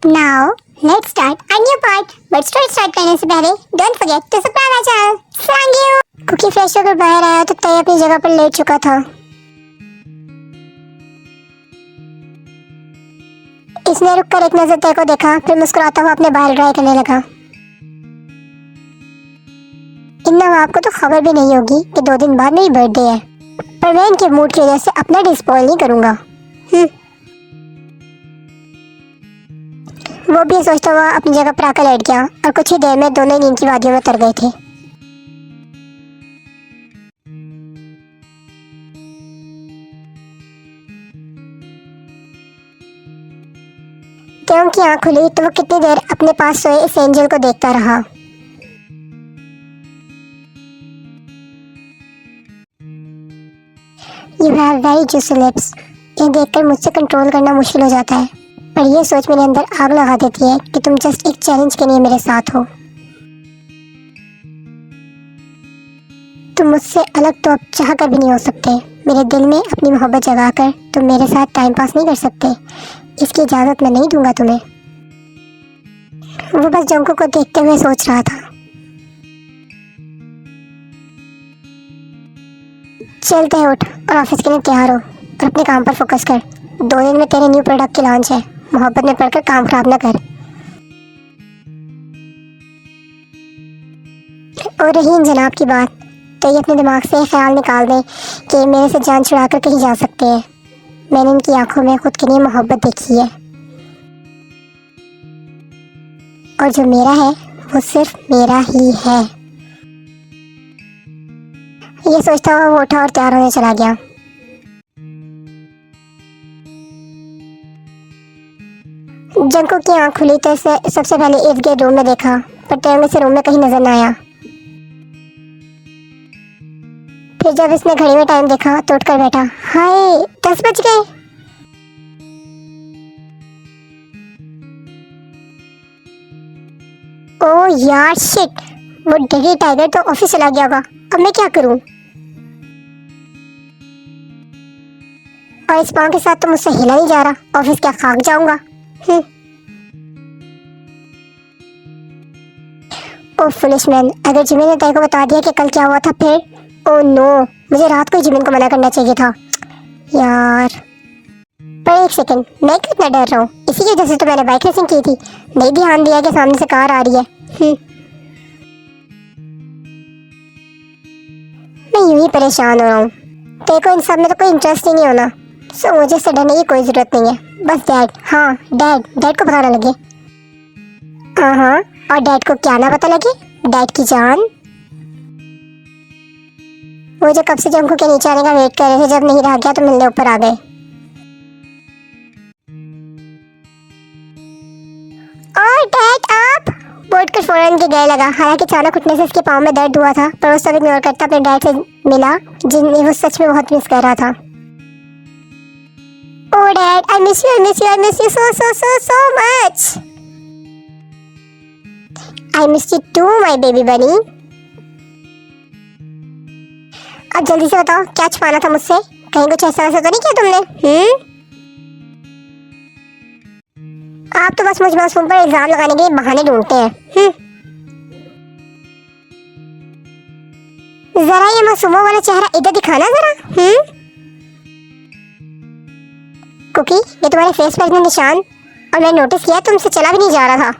Now let's start a new part. But story start करने से पहले don't forget to subscribe our channel. Thank you. Cookie fresh होकर बाहर आया तो तय अपनी जगह पर लेट चुका था। इसने रुक कर एक नजर तय को देखा, फिर मुस्कुराता हुआ अपने बाल ड्राई करने लगा। इन नवाब को तो खबर भी नहीं होगी कि 2 दिन बाद मेरी बर्थडे है, पर मैं इनके मूड की वजह से अपना डे स्पॉइल नहीं करूंगा। वो भी सोचता हुआ अपनी जगह पर आकर लेट गया और कुछ ही देर में दोनों नींद की वादियों में उतर गए थे। त्यों की आंख खुली तो वो कितनी देर अपने पास सोए इस एंजल को देखता रहा। You have very juicy lips. ये देखकर मुझसे कंट्रोल करना मुश्किल हो जाता है, पर ये सोच मेरे अंदर आग लगा देती है कि तुम जस्ट एक चैलेंज के लिए मेरे साथ हो। तुम मुझसे अलग तो अब चाह कर भी नहीं हो सकते। मेरे दिल में अपनी मोहब्बत जगाकर तुम मेरे साथ टाइम पास नहीं कर सकते। इसकी इजाज़त मैं नहीं दूंगा तुम्हें। वो बस जंको को देखते हुए सोच रहा था। चलते हैं, उठ और ऑफिस के लिए तैयार हो और अपने काम पर फोकस कर। 2 दिन में तेरे न्यू प्रोडक्ट की लॉन्च है। मोहब्बत में पढ़कर काम खराब ना कर। और रही इन जनाब की बात, तो ये अपने दिमाग से ख्याल निकाल दें कि मेरे से जान छुड़ाकर कहीं जा सकते हैं। मैंने इनकी आंखों में खुद के लिए मोहब्बत देखी है, और जो मेरा है वो सिर्फ मेरा ही है। ये सोचता हुआ वो उठा और तैयार होने चला गया। जंको की आंख खुली तो इसे सबसे पहले इर्द गिर्द रूम में देखा, पर टाइम से रूम में कहीं नजर न आया। फिर जब इसने घड़ी में टाइम देखा तो उठकर बैठा। हाय, 10 बज गए। ओह यार, शिट, वो डरी टाइगर तो ऑफिस चला गया होगा। अब मैं क्या करूं? और इस पाँव के साथ तो मुझसे हिला नहीं जा रहा। ऑफिस क्या खाक जाऊंगा। ओह फुलिश मैन, अगर जिमिन ने तय को बता दिया कि कल क्या हुआ था फिर? ओह नो, मुझे रात को ही जिमिन को मना करना चाहिए था यार। पर एक सेकंड, मैं कितना डर रहा हूँ? इसी की वजह से तो मैंने बाइक रेसिंग की थी। नहीं ध्यान दिया कि सामने से कार आ रही है। मैं यूं ही परेशान हो रहा हूँ। तय को इन सब में तो कोई इंटरेस्ट ही नहीं होना, सो मुझे इससे डरने की कोई जरूरत नहीं है। बस डैड, हाँ डैड को पता ना लगे। हाँ, और डैड को क्या ना पता लगे? डैड की जान। वो जो कब से जंको के नीचे आने का वेट कर रहे थे, जब नहीं रह गया तो मिलने ऊपर आ गए। और डैड आप? बोर्ड कर फौरन के गए लगा। हालांकि अचानक उठने से इसके पाँव में दर्द हुआ था, पर वो सब इग्नोर करता अपने डैड से मिला, जिन्हें वो सच में बहुत मिस कर रहा था। ओह dad, I miss you so much. I miss you too, my baby bunny. अब जल्दी से बताओ, क्या छुपाना था मुझसे? कहीं कुछ ऐसा वैसा तो नहीं किया तुमने? आप तो बस मुझ मासूम पर इल्जाम लगाने के लिए बहाने ढूंढते हैं। जरा ये मासूमों वाला चेहरा इधर दिखाना जरा। कुकी, ये तुम्हारे फेस पर इतने निशान, और मैंने नोटिस किया तुमसे चला भी नहीं जा रहा था।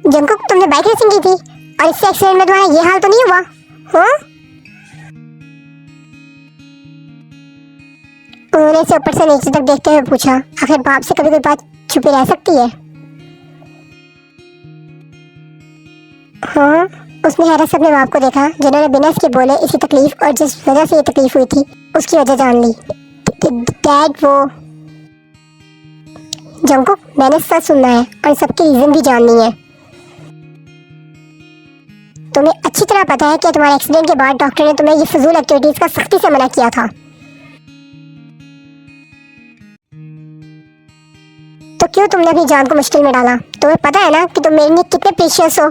जंको, तुमने बाइक रेसिंग की थी और इससे एक्सीडेंट में तुम्हारा ये हाल तो नहीं हुआ? उन्होंने से ऊपर से नीचे तक देखते हुए पूछा। आखिर बाप से कभी कोई बात छुपी रह सकती है? हाँ, उसने हैरत से अपने बाप को देखा, जिन्होंने बिना इसके बोले इसी तकलीफ और जिस वजह से ये तकलीफ हुई थी उसकी वजह जान ली। डैड, वो जंको, मैंने सच सुनना है और सबकी रीजन भी जाननी है। तुम्हें अच्छी तरह पता है कि तुम्हारे एक्सीडेंट के बाद डॉक्टर ने तुम्हें ये फजूल एक्टिविटीज का सख्ती से मना किया था, तो क्यों तुमने अपनी जान को मुश्किल में डाला? तुम्हें पता है ना कि तुम मेरे लिए कितने प्रीशियस हो।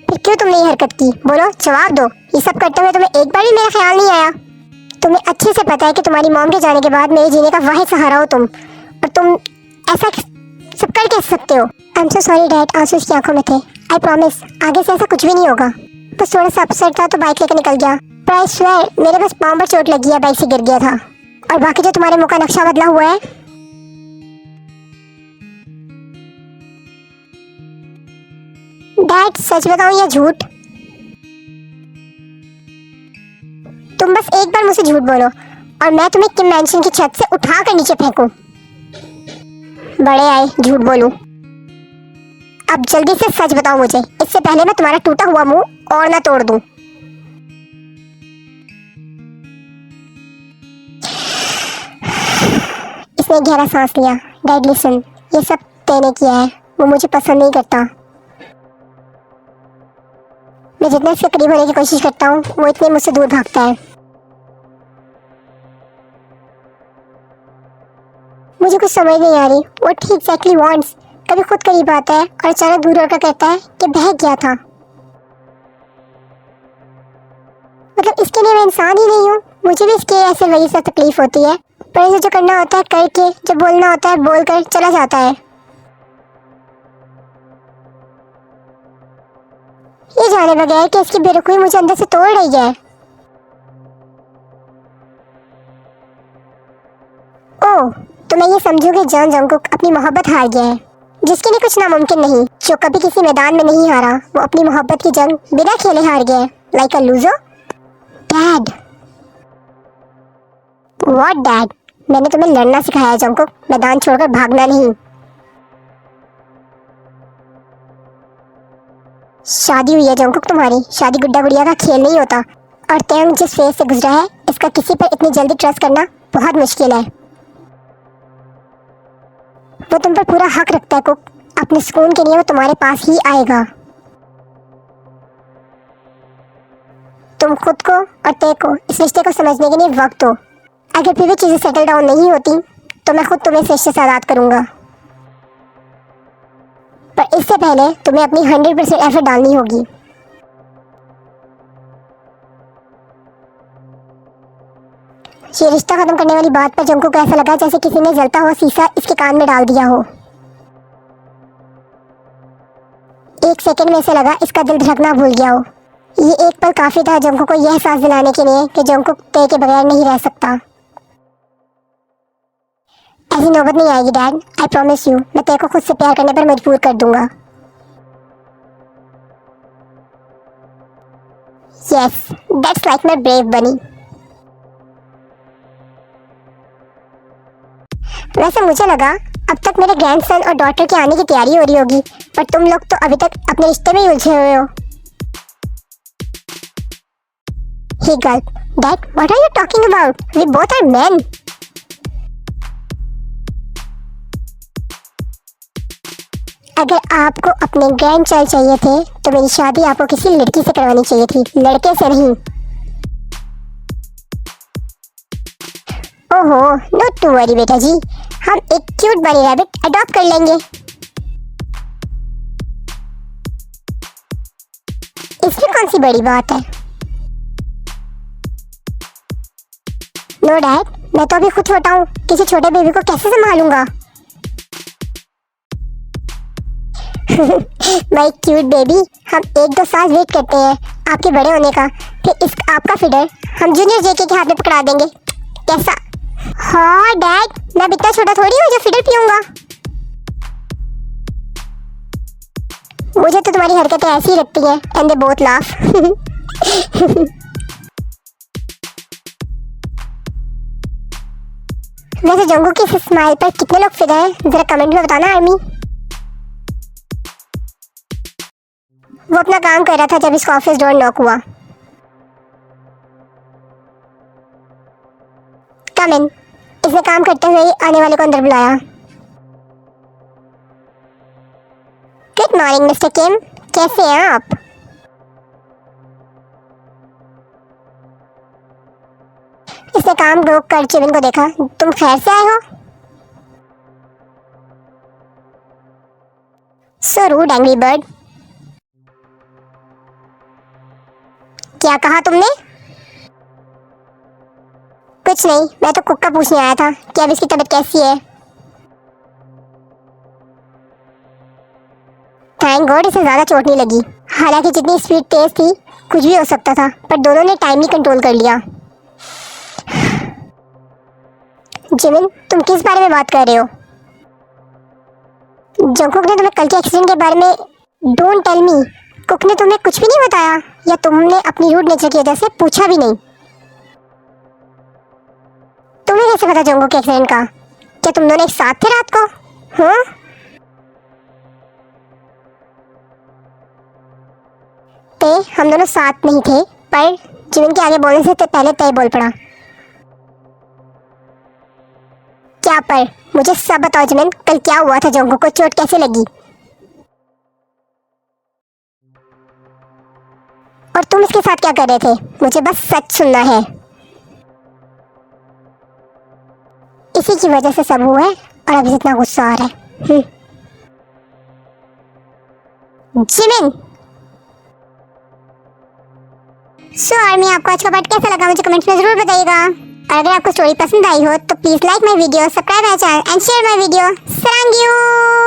फिर क्यों तुमने ये हरकत की? बोलो, जवाब दो। ये सब करते हुए तुम्हें एक बार भी मेरा ख्याल नहीं आया? तुम्हें अच्छे से पता है कि तुम्हारी मॉम के जाने के बाद मेरे जीने का वाहिद सहारा हो तुम, और तुम ऐसा सब कर कैसे सकते हो? I am so sorry dad, आंसू उसकी आंखों में थे। आई प्रॉमिस आगे से ऐसा कुछ भी नहीं होगा। बस थोड़ा सा अपसेट था तो बाइक लेकर निकल गया, पर आई स्वेयर मेरे बस पाँव पर चोट लगी है, बाइक से गिर गया था। और बाकी जो तुम्हारे मुंह का नक्शा बदला हुआ है, डैड सच बताऊं या झूठ? तुम बस एक बार मुझसे झूठ बोलो और मैं तुम्हें किम मैंशन की छत से उठा कर नीचे फेंकूं। बड़े आए झूठ बोलूं। अब जल्दी से सच बताओ मुझे, इससे पहले मैं तुम्हारा टूटा हुआ मुंह और ना तोड़ दूं। इसने गहरा सांस लिया। डैड लिसन, ये सब तैने किया है, वो मुझे पसंद नहीं करता। मैं जितना इसके करीब होने की कोशिश करता हूँ वो इतने मुझसे दूर भागता है। मुझे कुछ समझ नहीं आ रही व्हाट ही एग्जैक्टली वांट्स। कभी खुद करीब आता है और अचानक दूर होकर कहता है कि बहक गया था। मतलब इसके लिए मैं इंसान ही नहीं हूँ। मुझे भी इसके ऐसे वजह से तकलीफ होती है, पर इसे जो करना होता है करके, जो बोलना होता है बोलकर चला जाता है। ये जाने बगैर कि इसकी बेरुखी मुझे अंदर से तोड़ रही है। ओह, तो मैं ये समझूं कि जॉन जंगकुक अपनी मोहब्बत हार गया है, जिसके लिए कुछ नामुमकिन नहीं। जो कभी किसी मैदान में नहीं हारा, वो अपनी मोहब्बत की जंग बिना खेले हार गया है, like a loser. Dad, what dad? मैंने तुम्हें लड़ना सिखाया है जंगकुक, मैदान छोड़कर भागना नहीं। शादी हुई है जंगकुक तुम्हारी, शादी गुड्डा गुड़िया का खेल नहीं होता। और तैंग जिस फेज से गुजरा है, इसका किसी पर इतनी जल्दी ट्रस्ट करना बहुत मुश्किल है। वो तुम पर पूरा हक रखता है कुक, अपने सुकून के लिए वो तुम्हारे पास ही आएगा। तुम खुद को और ते को इस रिश्ते को समझने के लिए वक्त दो। अगर फिर भी चीजें सेटल डाउन नहीं होती तो मैं खुद तुम्हें इस रिश्ते से आज़ाद करूंगा, पर इससे पहले तुम्हें अपनी 100% एफर्ट डालनी होगी। ये रिश्ता खत्म करने वाली बात पर जंगकुक को ऐसा लगा जैसे किसी ने जलता हुआ शीशा इसके कान में डाल दिया हो। एक सेकंड में ऐसा लगा इसका दिल धड़कना भूल गया हो। ये एक पल काफी था जंगकुक को यह एहसास दिलाने के लिए कि जंगकुक ते के बगैर नहीं रह सकता। ऐसी नौबत नहीं आएगी डैड, आई प्रॉमिस यू। मैं ते को खुद से प्यार करने पर मजबूर कर दूंगा। Yes, that's like my brave बनी। वैसे मुझे लगा अब तक मेरे ग्रैंडसन और डॉटर के आने की तैयारी हो रही होगी, पर तुम लोग तो अभी तक अपने रिश्ते में ही उलझे हुए हो। He gulped. Dad, what are you talking about? We both are men. अगर आपको अपने ग्रैंड चाइल्ड चाहिए थे तो मेरी शादी आपको किसी लड़की से करवानी चाहिए थी, लड़के से नहीं। ओहो, नॉट टू वरी बेटा जी, हम एक क्यूट बनी रैबिट अडॉप्ट कर लेंगे। इसमें कौन सी बड़ी बात है? नो डैड, मैं तो अभी खुद छोटा हूँ, किसी छोटे बेबी को कैसे संभालूंगा? माय क्यूट बेबी, हम 1-2 साल वेट करते हैं आपके बड़े होने का, फिर इस आपका फीडर हम जूनियर जेके के हाथ में पकड़ा देंगे, कैसा? हाँ डैड, मैं अब इतना छोटा थोड़ी हूँ जो फीडर पीऊंगा। मुझे तो तुम्हारी हरकतें ऐसी ही लगती हैं। And they both laugh. वैसे जंगू की इस स्माइल पर कितने लोग फिदा हैं, जरा कमेंट में बताना आर्मी। वो अपना काम कर रहा था जब इसका ऑफिस डोर नॉक हुआ। कम इन, इसने काम करते हुए ही आने वाले को अंदर बुलाया। गुड मॉर्निंग मिस्टर किम, कैसे हैं आप? इसने काम रोक कर चिविन को देखा। तुम खैर से आए हो? So rude angry bird. क्या कहा तुमने? कुछ नहीं, मैं तो कुक का पूछने आया था कि अब इसकी तबीयत कैसी है। थैंक गॉड इसे ज्यादा चोट नहीं लगी। हालांकि जितनी स्पीड तेज थी कुछ भी हो सकता था, पर दोनों ने टाइम ही कंट्रोल कर लिया। जिमिन, तुम किस बारे में बात कर रहे हो? जंगकुक ने तुम्हें कल के एक्सीडेंट के बारे में डोंट टेल मी। कुक ने तुम्हें कुछ भी नहीं बताया या तुमने अपनी रूड नेचर की वजह से पूछा भी नहीं? तुम्हें कैसे पता जंगकुक के एक्सीडेंट का? क्या तुम दोनों एक साथ थे रात को? हाँ? हम दोनों साथ नहीं थे, पर जिमिन के आगे बोलने से पहले तय बोल पड़ा। क्या पर? मुझे सब बताओ जिमिन, कल क्या हुआ था? जंगकुक को चोट कैसे लगी? और तुम इसके साथ क्या कर रहे थे? मुझे बस सच सुनना है। इसी की वजह से सब हुआ है और अभी इतना गुस्सा आ रहा है। जिमिन! सो आर्मी, आपको आज का पार्ट कैसा लगा मुझे कमेंट्स में जरूर बताइएगा। और अगर आपको स्टोरी पसंद आई हो तो please like my video, subscribe my channel and share my video. सरांग यू।